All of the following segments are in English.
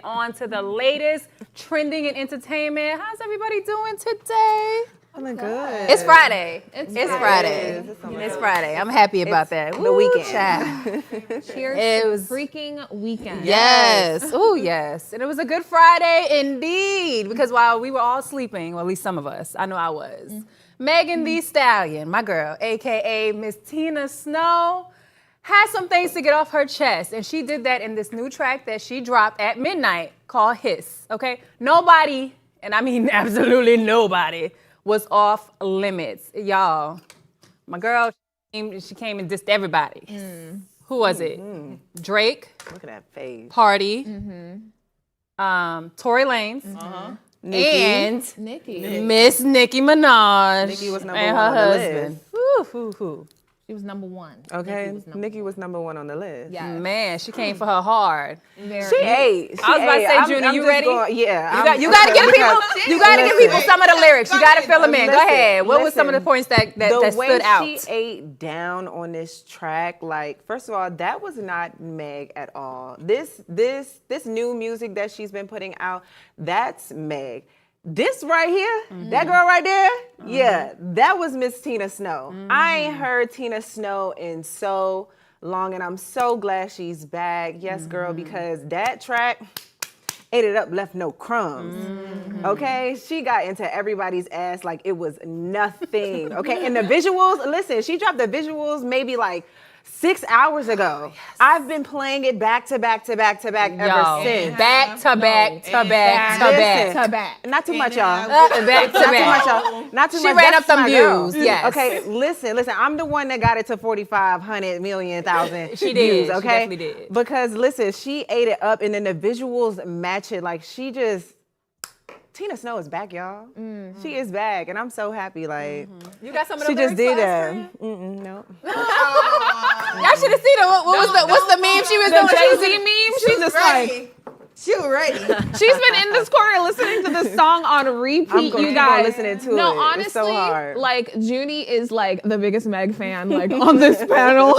On to the latest trending in entertainment. How's everybody doing today? Feeling good. It's Friday. It's Friday. It's Friday. I'm happy about that. The weekend. Cheers to the freaking weekend. Yes. Oh, yes. And it was a good Friday indeed. Because while we were all sleeping, well, at least some of us, I know I was, Megan Thee Stallion, my girl, AKA Miss Tina Snow, had some things to get off her chest, and she did that in this new track that she dropped at midnight called HISS, okay? Nobody, and I mean absolutely nobody, was off limits. Y'all, my girl, she came and dissed everybody. Who was it? Drake. Look at that face. Party. Tory Lanez. And Nicki. Miss Nicki Minaj. Nicki was number and one her on the husband. list. She was number one. Okay, Nicki was number one on the list. Yeah. Man, she came for her hard. She ate. I was about to say, Junior, you ready? Yeah. You got to give people. You got to give people some of the lyrics. You got to fill them in. Go ahead. What was some of the points that stood out? The way she ate down on this track, like, first of all, that was not Meg at all. This new music that she's been putting out, that's Meg. This right here, that girl right there, yeah, that was Miss Tina Snow. I ain't heard Tina Snow in so long, and I'm so glad she's back. Yes, girl, because that track ate it up, left no crumbs. Okay, she got into everybody's ass like it was nothing. Okay, and the visuals, listen, she dropped the visuals maybe like 6 hours ago. Yes. I've been playing it back to back to back to back ever since. Back to back to back to back to back. Not too much, y'all. Back to back. Not too much. She ran up That's some my girl. views. Yes. Okay, listen. I'm the one that got it to 4500 million thousand She views. did. Okay, She definitely did. Because listen, she ate it up, and then the visuals match it. Like she just. Tina Snow is back, y'all. She is back, and I'm so happy. Like You got some of the she just did lyrics that. No. Y'all should have seen it. What's the meme she was doing? Jay-Z meme? She's just like, She ready. she's been in this corner listening to this song on repeat, I'm gonna you keep guys. on listening to no, it. honestly, It's so hard. like Junie is like the biggest Meg fan like on this panel.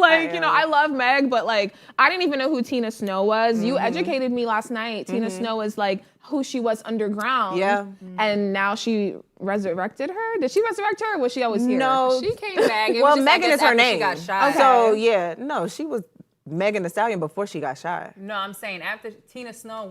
Like, you know, I love Meg, but like I didn't even know who Tina Snow was. You educated me last night. Tina Snow is like who she was underground. Yeah. And now she resurrected her. Did she resurrect her or was she always here? No. She came back. It Well, was just, I Megan guess, is her after name. She got shot. So yeah, no, she was Megan Thee Stallion before she got shot. No, I'm saying after Tina Snow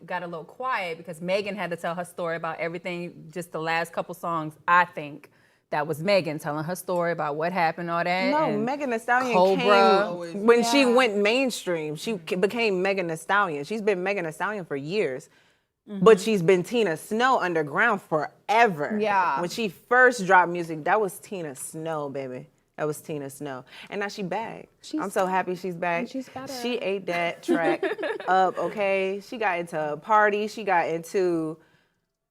got a little quiet because Megan had to tell her story about everything. Just the last couple songs, I think that was Megan telling her story about what happened, all that. No, and Megan Thee Stallion Cobra. came when she went mainstream. She became Megan Thee Stallion. She's been Megan Thee Stallion for years. But she's been Tina Snow underground forever. Yeah. When she first dropped music, that was Tina Snow, baby. That was Tina Snow. And now she back. I'm so happy she's back. And she's better. She ate that track up, okay? She got into a party. She got into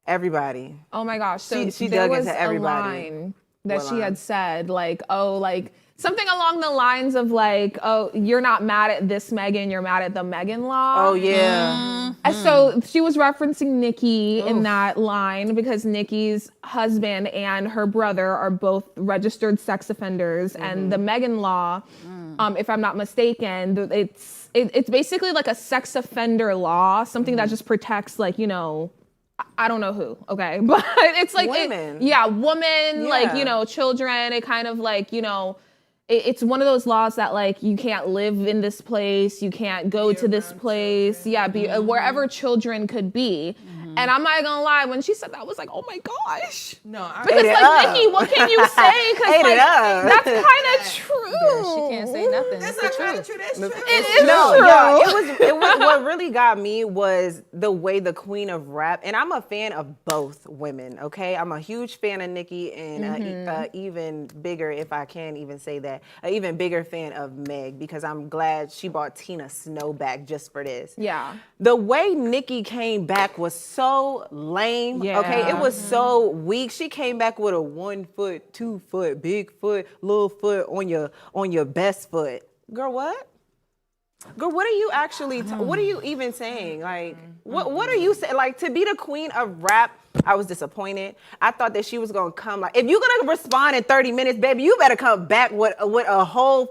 everybody. Oh my gosh. So She there dug was into everybody. a line that What she line? had said, like, oh, like something along the lines of like, oh, you're not mad at this Megan, you're mad at the Megan law. Oh, yeah. And so she was referencing Nicki in that line because Nicki's husband and her brother are both registered sex offenders, and the Megan law, if I'm not mistaken, it's basically like a sex offender law, something that just protects, like, you know, I don't know who, okay, but it's like Women. women, like, Yeah. you know, children. It kind of like, you know, it's one of those laws that like you can't live in this place, you can't go to this place, be wherever children could be. And I'm not gonna lie, when she said that, I was like, oh my gosh. No, Because Ate it like up. Nicki, what can you say? Because Ate it like up. that's kind of true. She can't say nothing. that's It's not the kind of truth. true. That's true. It is No, true. yeah, it was what really got me was the way the queen of rap, and I'm a fan of both women, okay? I'm a huge fan of Nicki and even bigger, if I can even say that, an even bigger fan of Meg because I'm glad she brought Tina Snow back just for this. Yeah. The way Nicki came back was so lame. Yeah. Okay, it was so weak. She came back with a 1 foot, 2 foot, big foot, little foot on your best foot. Girl, what? Girl, what are you actually? What are you even saying? Like, what are you saying? Like, to be the queen of rap, I was disappointed. I thought that she was gonna come like, if you're gonna respond in 30 minutes, baby, you better come back with a whole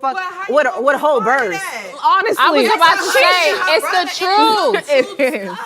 with a whole verse. Honestly, I was about to say, it's the truth.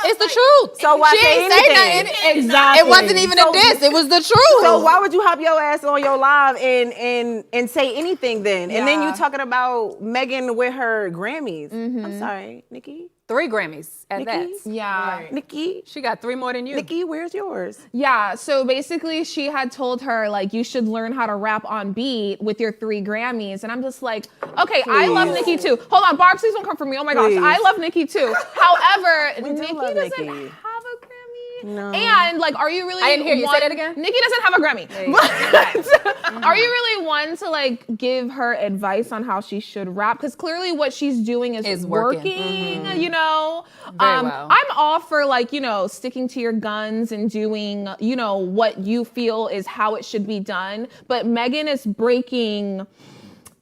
It's the truth. So why she say ain't say anything? nothing. Exactly. It wasn't even a diss. It was the truth. So why would you hop your ass on your live and say anything then? And then you talking about Megan with her Grammys. I'm sorry, Nikki. 3 Grammys at that. Yeah. Nikki. She got 3 more than you. Nikki, where's yours? Yeah, so basically she had told her, like, you should learn how to rap on beat with your 3 Grammys. And I'm just like, okay, I love Nikki too. Hold on, Barb, please don't come for me. Oh my gosh, I love Nikki too. However, Nikki doesn't have a Grammy. No. And like, are you really? I didn't hear you. Say that again. Nikki doesn't have a Grammy. But are you really one to like give her advice on how she should rap? Because clearly what she's doing is working. You know, Very well. I'm all for like, you know, sticking to your guns and doing, you know, what you feel is how it should be done. But Megan is breaking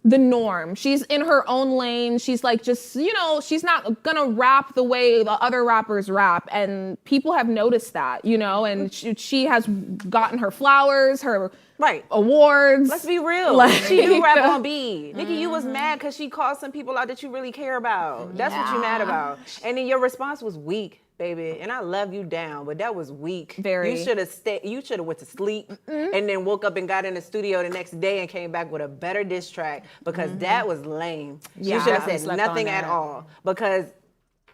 the norm. She's in her own lane. She's like, just, you know, she's not gonna rap the way the other rappers rap. And people have noticed that, you know, and she has gotten her flowers, her awards. Let's be real. Like, she do rap on beat. Nikki, you was mad because she called some people out that you really care about. That's what you mad about. And then your response was weak, baby. And I love you down, but that was weak. Very. You should have stayed. You should have went to sleep and then woke up and got in the studio the next day and came back with a better diss track because that was lame. You should have said nothing at all because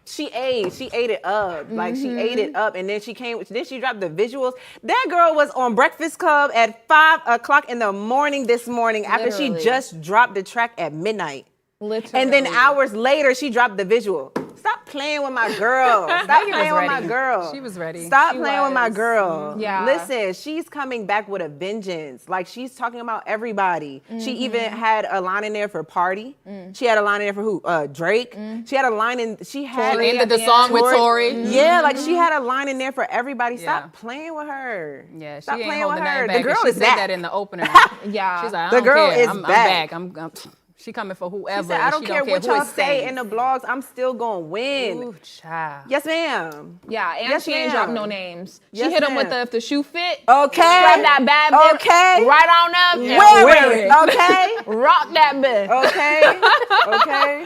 she ate it up. Like she ate it up, and then she dropped the visuals. That girl was on Breakfast Club at 5:00 in the morning this morning after she just dropped the track at midnight. Literally. And then hours later, she dropped the visual. Stop playing with my girl. Stop playing with my girl. She was ready. Stop playing with my girl. Yeah. Listen, she's coming back with a vengeance. Like, she's talking about everybody. She even had a line in there for Party. She had a line in there for who? Drake. She had a line in, she had. She ended the song with Tory. Yeah, like she had a line in there for everybody. Stop playing with her. Yeah, Stop she ain't playing with holding her. nothing back. The girl She is said back. that in the opener. Yeah. She's like, I The don't girl care. is I'm back. back. She coming for whoever. She said, I don't She care what who y'all it say stays. in the blogs. I'm still gonna win. Ooh, child. Yes, ma'am. Yeah, and Yes, she ain't ma'am. dropped no names. She Yes, hit him with ma'am. if the shoe fit. Okay. Grab that bad bitch. Okay. Right on up. Yeah. and Wear it. Okay. Rock that bitch. Okay. Okay.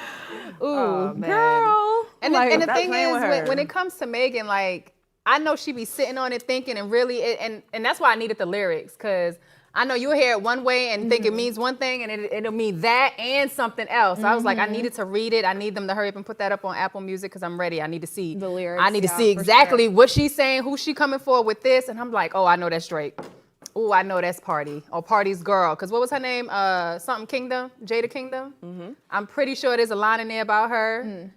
Ooh, Oh, man. girl. And, Like, and the stop thing playing is, with her. when it comes to Megan, like, I know she be sitting on it thinking and really, and that's why I needed the lyrics, because I know you'll hear it one way and think it means one thing, and it'll mean that and something else. So I was like, I needed to read it. I need them to hurry up and put that up on Apple Music because I'm ready. I need to see The lyrics, I need to yeah, see for exactly sure. what she's saying, who she coming for with this, and I'm like, oh, I know that's Drake. Oh, I know that's Party or Party's girl. Because what was her name? Something Kingdom, Jada Kingdom. I'm pretty sure there's a line in there about her.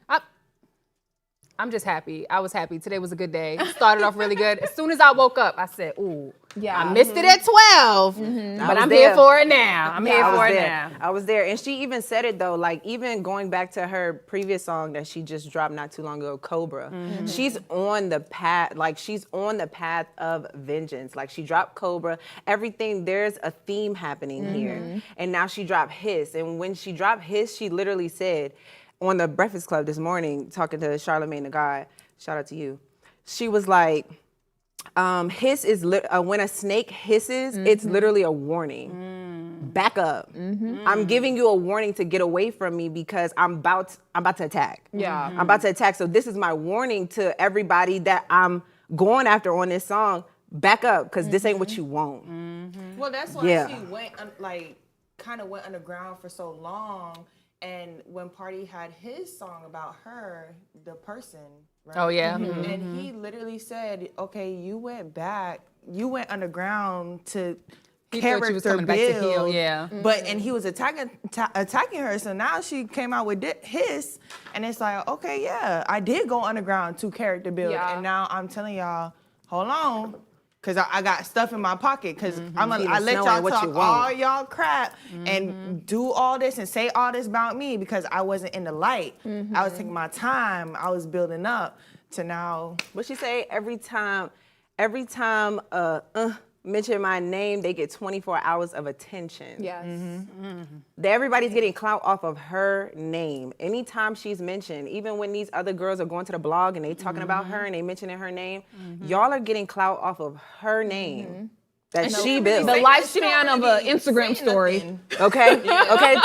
I'm just happy. I was happy. Today was a good day. Started off really good. As soon as I woke up, I said, ooh, Yeah. I missed it at 12, but I'm here for it now. I'm here for it now. I was there. And she even said it though, like even going back to her previous song that she just dropped not too long ago, Cobra. She's on the path, like she's on the path of vengeance. Like she dropped Cobra, everything, there's a theme happening here. And now she dropped HISS. And when she dropped HISS, she literally said on the Breakfast Club this morning, talking to Charlamagne the God, shout out to you. She was like, hiss is when a snake hisses, it's literally a warning. Back up. I'm giving you a warning to get away from me because I'm about to attack. Yeah. I'm about to attack. So this is my warning to everybody that I'm going after on this song. Back up, because this ain't what you want. Well, that's why Yeah. she went kind of went underground for so long. And when Party had his song about her, the person, right? Oh, yeah. And he literally said, okay, you went underground to He thought character she was coming build. back to heal, yeah. But, and he was attacking her. So now she came out with his, and it's like, okay, yeah, I did go underground to character build. Yeah. And now I'm telling y'all, hold on. Cause I got stuff in my pocket. Cause I let Feeling y'all snowing what talk you want. all y'all crap and do all this and say all this about me because I wasn't in the light. I was taking my time. I was building up to now. What she say? Every time mention my name, they get 24 hours of attention. Yes. Everybody's getting clout off of her name. Anytime she's mentioned, even when these other girls are going to the blog and they talking about her and they mentioning her name, y'all are getting clout off of her name that she built. The lifespan of an Instagram story. Okay,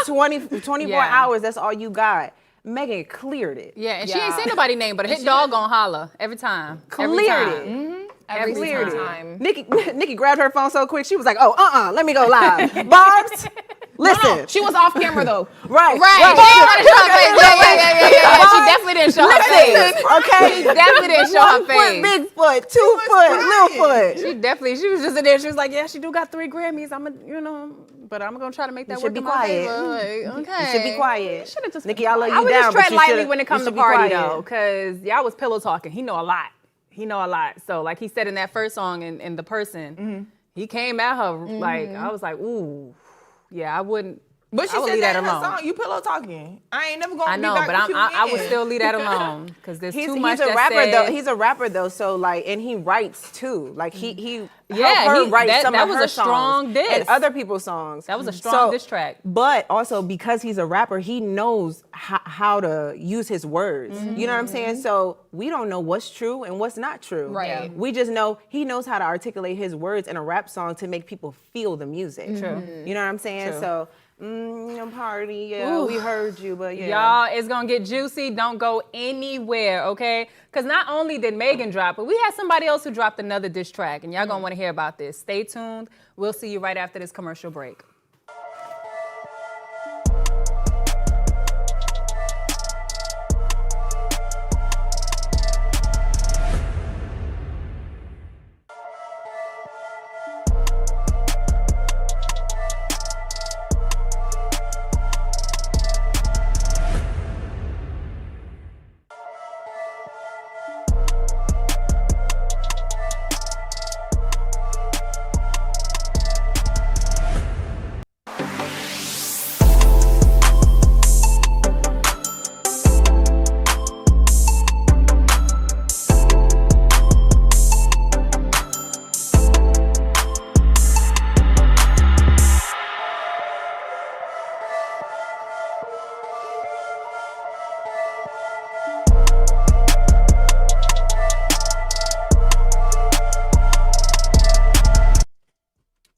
24 Yeah. hours, that's all you got. Megan cleared it. Yeah, and she ain't saying nobody's name, but a hit dog gonna holler every time. Cleared it. Every Cleared time. Nikki grabbed her phone so quick, she was like, oh, let me go live. Barbs, listen. She was off camera though. Right. Yeah. She definitely didn't show her face. Okay. She definitely didn't show her face. Big foot, 2 foot, little foot. She was just in there. She was like, yeah, she do got 3 Grammys. But I'm gonna try to make that You work should be in my quiet. favor. Like, okay. You should be quiet. Should've just Nikki, I love you I would down, just but tread you lightly should- when it comes you to should be party quiet. though, because y'all was pillow talking. He know a lot. So like he said in that first song in The Person, he came at her like, I was like, ooh, yeah, I wouldn't. But she I would said leave that that in her alone. song. You pillow talking. I ain't never gonna I be know, back but with you I would again. still leave that alone because there's too much He's a that's rapper said. though. He's a rapper though, so like, and he writes too. Like he Yeah, helped her write some that of was her a strong songs diss. and other people's songs. That was a strong diss track. But also because he's a rapper, he knows how to use his words. You know what I'm saying? So we don't know what's true and what's not true. Right. Yeah. We just know he knows how to articulate his words in a rap song to make people feel the music. True. You know what I'm saying? True. So. Party, yeah, we heard you, but yeah. Y'all, it's gonna get juicy. Don't go anywhere, okay? Because not only did Megan drop, but we had somebody else who dropped another diss track, and y'all gonna want to hear about this. Stay tuned. We'll see you right after this commercial break.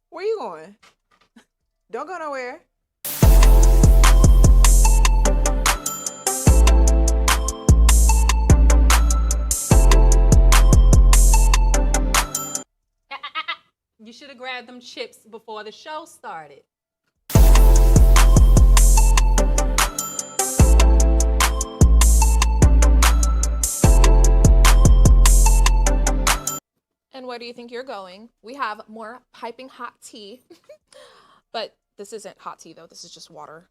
Where you going? Don't go nowhere. You should have grabbed them chips before the show started. And where do you think you're going? We have more piping hot tea. But this isn't hot tea though, this is just water.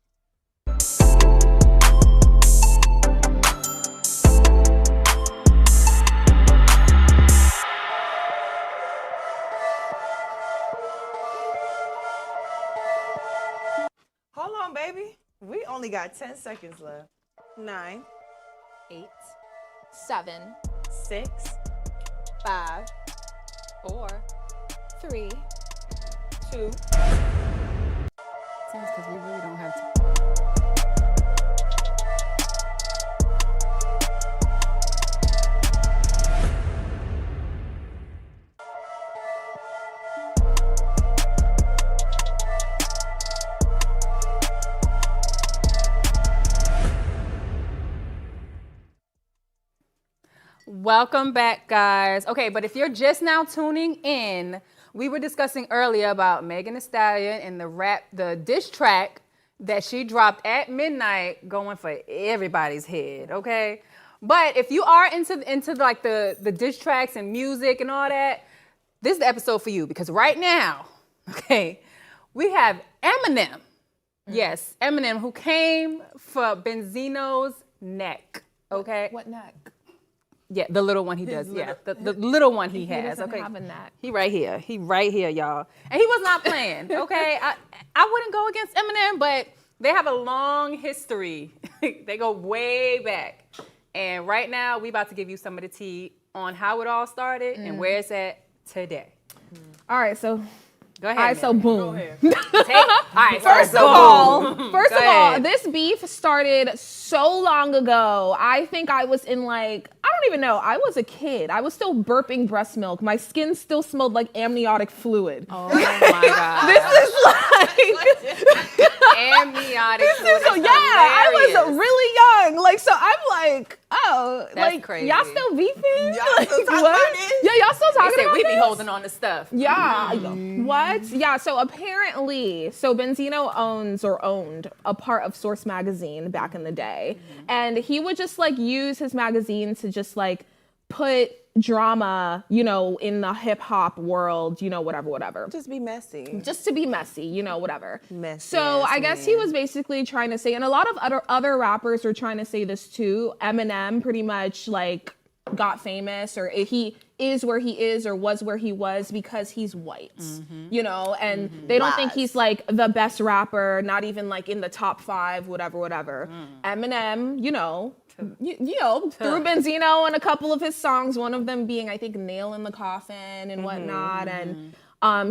Hold on, baby. We only got 10 seconds left. 9, 8, 7, 6, 5, 4, 3. 2. Seems because we really don't have to. Welcome back, guys. Okay, but if you're just now tuning in, we were discussing earlier about Megan Thee Stallion and the diss track that she dropped at midnight, going for everybody's head. Okay, but if you are into like the diss tracks and music and all that, this is the episode for you because right now, okay, we have Eminem. Yes, Eminem, who came for Benzino's neck. Okay. What neck? Yeah, the little one he does. Yeah, the little one he has. doesn't Okay, have a neck. He right here. He right here, y'all. And he was not playing. Okay, I wouldn't go against Eminem, but they have a long history. They go way back. And right now, we about to give you some of the tea on how it all started and where it's at today. All right, so Go ahead. all right, so Mary. boom. All right, First of all, this beef started so long ago. I think I was in I don't even know. I was a kid. I was still burping breast milk. My skin still smelled like amniotic fluid. Oh my God. This is amniotic fluid. so yeah, I was really young. So I'm like, oh, That's crazy. y'all still beefing? Y'all still talking what? about this? Yeah, y'all still talking They said about we be this? holding on to stuff. Yeah. What? Yeah. So apparently, Benzino owned a part of Source magazine back in the day, and he would just use his magazine to just put drama, in the hip hop world, whatever. Just be messy. Just to be messy, whatever. Messy So ass I guess he man. was basically trying to say, and a lot of other rappers were trying to say this too. Eminem pretty much got famous, or he is where he is or was where he was because he's white, and they don't think he's the best rapper, not even in the top 5, whatever. Eminem, threw Benzino in a couple of his songs, one of them being, I think, Nail in the Coffin and whatnot. And,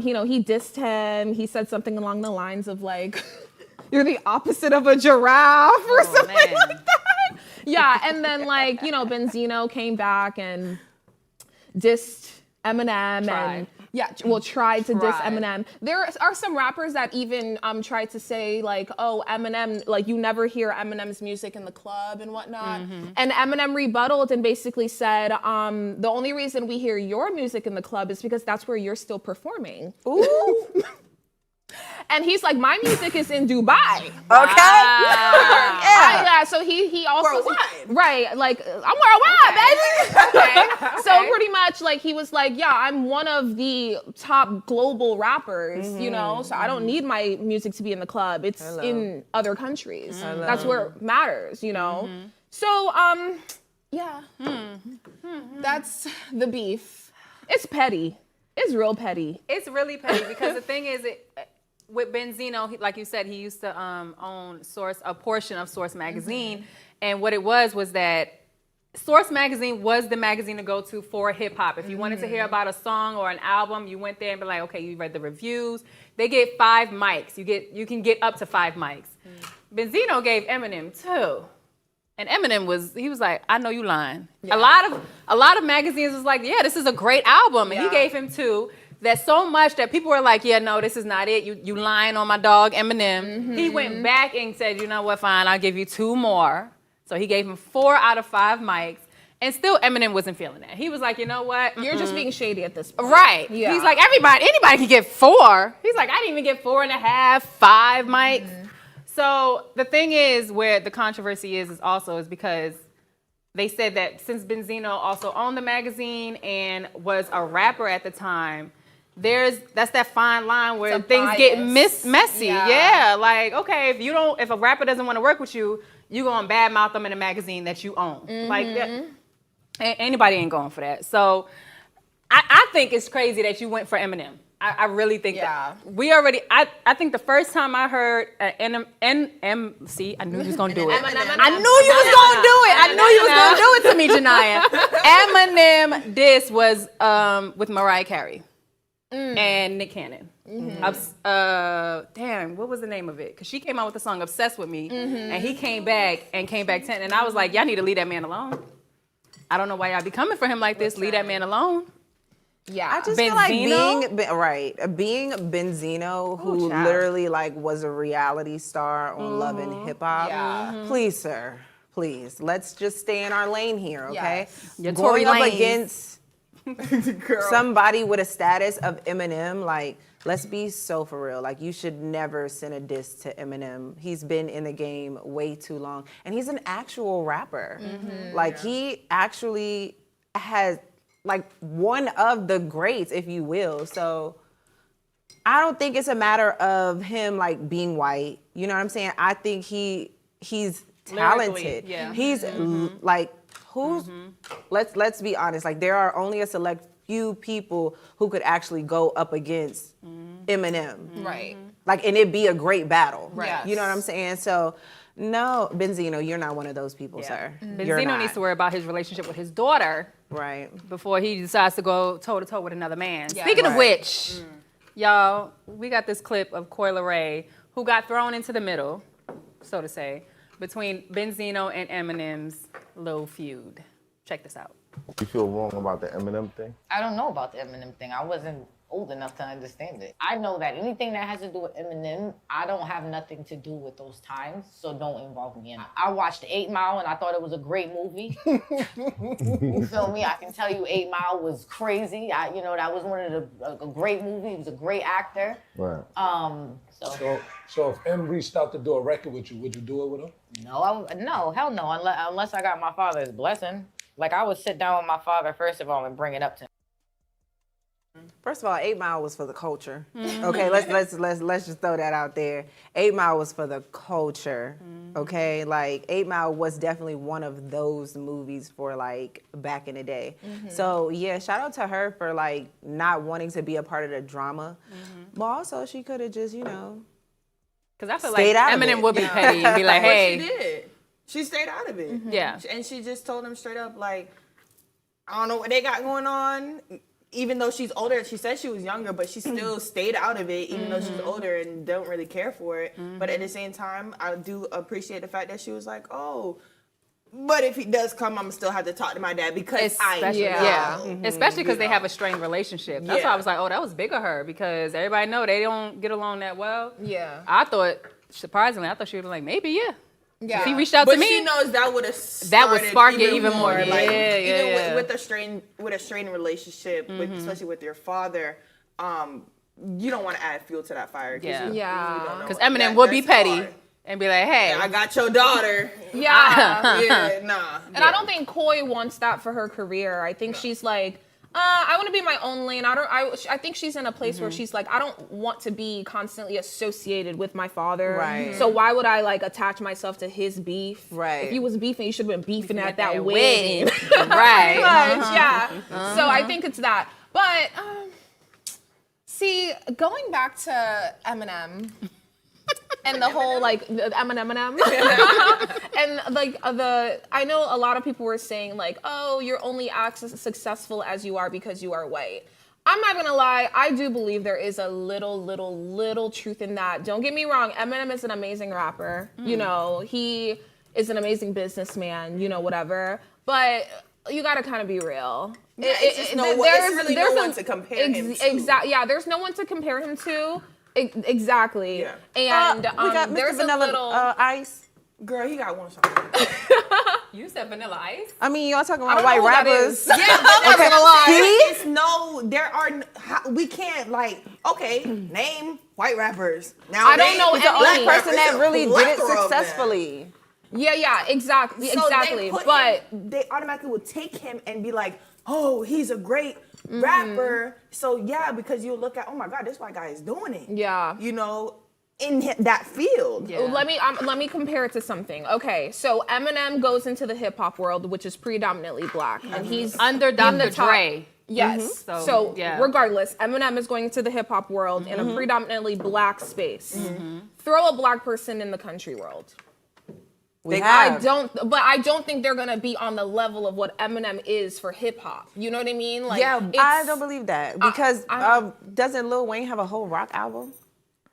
he dissed him. He said something along the lines of you're the opposite of a giraffe or something like that. Yeah. And then Benzino came back and dissed Eminem tried to diss Eminem. There are some rappers that even tried to say oh, Eminem, you never hear Eminem's music in the club and whatnot. And Eminem rebutted and basically said, the only reason we hear your music in the club is because that's where you're still performing. Ooh. And he's like, my music is in Dubai. Okay. Yeah. So he also Worldwide. right, I'm worldwide, baby. Okay. So pretty much he was yeah, I'm one of the top global rappers, so I don't need my music to be in the club. It's in other countries. That's where it matters, So yeah. That's the beef. It's petty. It's real petty. It's really petty because the thing is, with Benzino, like you said, he used to own a portion of Source magazine, and what it was that Source magazine was the magazine to go to for hip hop. If you wanted to hear about a song or an album, you went there and be like, okay, you read the reviews. They get 5 mics. You can get up to 5 mics. Benzino gave Eminem 2. And Eminem was like, I know you lying. Yeah. A lot of magazines was like, yeah, this is a great album. And he gave him 2. That's so much that people were like, yeah, no, this is not it. You lying on my dog, Eminem. He went back and said, you know what, fine, I'll give you 2 more. So he gave him 4 out of 5 mics. And still Eminem wasn't feeling that. He was like, you know what? You're just being shady at this point. Right. Yeah. He's like, anybody can get 4. He's like, I didn't even get 4.5, 5 mics. So the thing is, where the controversy is because they said that since Benzino also owned the magazine and was a rapper at the time, that's that fine line where things get messy. Yeah. Okay, if a rapper doesn't want to work with you, you gonna badmouth them in a magazine that you own. Anybody ain't going for that. So I think it's crazy that you went for Eminem. I really think that. I think the first time I heard NMC, I knew you was going to do it. I knew you was going to do it. I knew you was going to do it to me, Janiyah. Eminem diss was with Mariah Carey and Nick Cannon. Damn, what was the name of it? Because she came out with the song Obsessed With Me, and he came back 10, and I was like, y'all need to leave that man alone. I don't know why y'all be coming for him like this. Leave that man alone. Yeah, I just feel like being Benzino, who literally was a reality star on Love and Hip Hop. Yeah. Please, sir, please, let's just stay in our lane here, okay? Yes. Going up against somebody with a status of Eminem, let's be so for real. You should never send a diss to Eminem. He's been in the game way too long, and he's an actual rapper. He actually has. One of the greats, if you will. So I don't think it's a matter of him being white. You know what I'm saying? I think he's talented. Yeah. He's let's be honest. There are only a select few people who could actually go up against Eminem. Right. And it'd be a great battle. Right. You know what I'm saying? So no, Benzino, you're not one of those people, sir. Benzino needs to worry about his relationship with his daughter. Right. before he decides to go toe to toe with another man. Yeah. Speaking of Right. which, y'all, we got this clip of Coi Leray, who got thrown into the middle, so to say, between Benzino and Eminem's little feud. Check this out. You feel wrong about the Eminem thing? I don't know about the Eminem thing. I wasn't old enough to understand it. I know that anything that has to do with Eminem, I don't have nothing to do with those times, so don't involve me in it. I watched 8 Mile and I thought it was a great movie. You feel me? I can tell you 8 Mile was crazy. You know, that was one of a great movie. He was a great actor. Right. So if M reached out to do a record with you, would you do it with him? No, hell no, unless I got my father's blessing. Like, I would sit down with my father, first of all, and bring it up to him. First of all, 8 Mile was for the culture. Okay, let's just throw that out there. 8 Mile was for the culture. Okay, like 8 Mile was definitely one of those movies for like back in the day. So yeah, shout out to her for like not wanting to be a part of the drama, but also she could have just, you know, Because I feel Stayed like out of Eminem it. would be petty and be like, But hey. she did. She stayed out of it. Yeah. And she just told him straight up, like, I don't know what they got going on. Even though she's older, she said she was younger, but she still stayed out of it, even though she's older and don't really care for it. But at the same time, I do appreciate the fact that she was like, oh, but if he does come, I'm gonna still have to talk to my dad because I Especially, know. yeah. Especially because You they know. have a strained relationship. That's why I was like, oh, that was big of her because everybody know they don't get along that well. Yeah. I thought, surprisingly, she would be like, maybe, yeah. Yeah. If he reached out But to me, she knows that would have spark it even more. Like, Yeah, even yeah. with a strained relationship, especially with your father, you don't want to add fuel to that fire. Yeah. Yeah. because Eminem would be that's petty hard. and be like, hey. I got your daughter. Yeah. Yeah, nah. And I don't think Coi wants that for her career. I think she's like, I want to be my own lane. I think she's in a place where she's like, I don't want to be constantly associated with my father. Right. So why would I like attach myself to his beef? Right. If you was beefing, you should have been beefing at that that wedding. wedding. Right. Pretty much, yeah. So I think it's that. But see, going back to Eminem. And the whole like the Eminem and like I know a lot of people were saying like, oh, you're only as successful as you are because you are white. I'm not gonna lie, I do believe there is a little truth in that. Don't get me wrong, Eminem is an amazing rapper. You know, he is an amazing businessman, you know, whatever. But you gotta kind of be real. Yeah, it's just no one to compare him to. Exactly. Yeah, there's no one to compare him to. Exactly. Yeah. And we got Mr. there's Vanilla a little. Ice. Girl, he got one song. You said Vanilla Ice? I mean, y'all talking I about don't white know who that rappers. is. Yeah, but Okay. it's no, there are, we can't like, okay, name white rappers. Now I don't know He's the any only black person that really did it plethora of them. successfully. Yeah, exactly. So Exactly. they put But him, they automatically would take him and be like, oh, he's a great rapper. So yeah, because you look at, oh my God, this white guy is doing it. Yeah. You know, in that field. Yeah. let me compare it to something. Okay, so Eminem goes into the hip hop world, which is predominantly black, and he's Under in Dr. the top- Dre. Yes. So, So, yeah. regardless, Eminem is going into the hip hop world in a predominantly black space. Throw a black person in the country world. We I have. don't think they're gonna be on the level of what Eminem is for hip hop. You know what I mean? Like, Yeah, I it's- don't believe that because doesn't Lil Wayne have a whole rock album?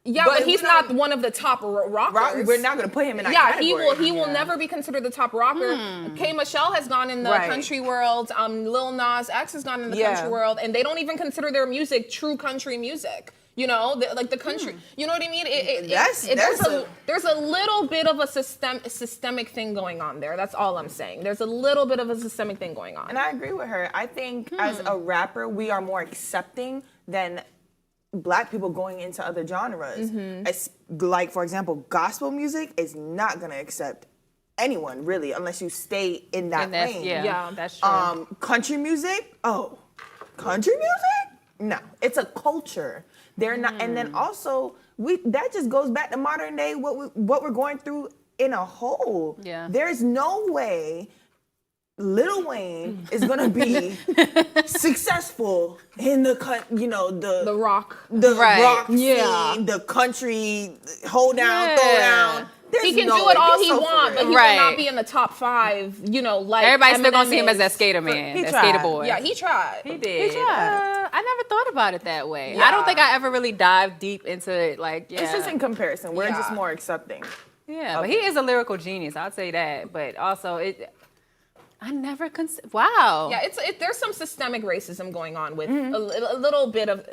Yeah, But but he's we not don't- one of the top rockers. We're not gonna put him in that Yeah, category. he will never be considered the top rocker. K. Michelle has gone in the Right. country world. Lil Nas X has gone in the Yeah. country world, and they don't even consider their music true country music. You know, like the country. You know what I mean? There's a little bit of a systemic thing going on there. That's all I'm saying. There's a little bit of a systemic thing going on. And I agree with her. I think as a rapper, we are more accepting than black people going into other genres. Like, for example, gospel music is not going to accept anyone, really, unless you stay in that lane. Yeah. That's true. Country music? Oh, country music? No, it's a culture. They're not, and then also that just goes back to modern day what we're going through in a whole. Yeah. There's no way Lil Wayne is gonna be successful in the the rock. the Right. rock Yeah. scene, the country hold down, Yeah. throw down. He can no do way. it all He's he so for wants, but real. he Right. will not be in the top 5, like Everybody's still gonna Eminem see him as that is. skater man, He that tried. skater boy. Yeah, he tried. He did. He tried. I never thought about it that way. Yeah. I don't think I ever really dived deep into it. Like, yeah, It's just in comparison. We're just Yeah. more accepting. yeah. But he is a lyrical genius. I'll say that. But also, I never wow. Yeah, there's some systemic racism going on with a little bit of.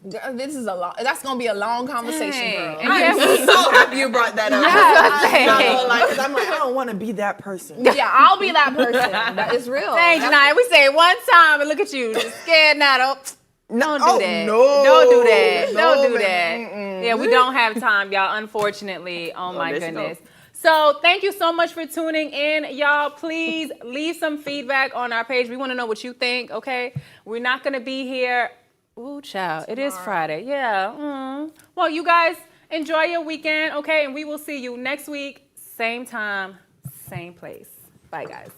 This is a long. That's gonna be a long conversation, Dang. girl. And yeah, I'm so happy you brought that up. Yes. Not gonna lie, 'cause I'm like, I don't want to be that person. Yeah, I'll be that person. That is real. Dang, Janiyah, we say it one time and look at you, just scared now. Don't do Oh, that. no. Don't do that. No, Don't do man. that. Yeah, we don't have time, y'all, unfortunately. Oh my there she goodness. goes. So thank you so much for tuning in. Y'all, please leave some feedback on our page. We want to know what you think, okay? We're not going to be here. Ooh, child, it is Friday. Yeah. Well, you guys enjoy your weekend, okay? And we will see you next week, same time, same place. Bye, guys.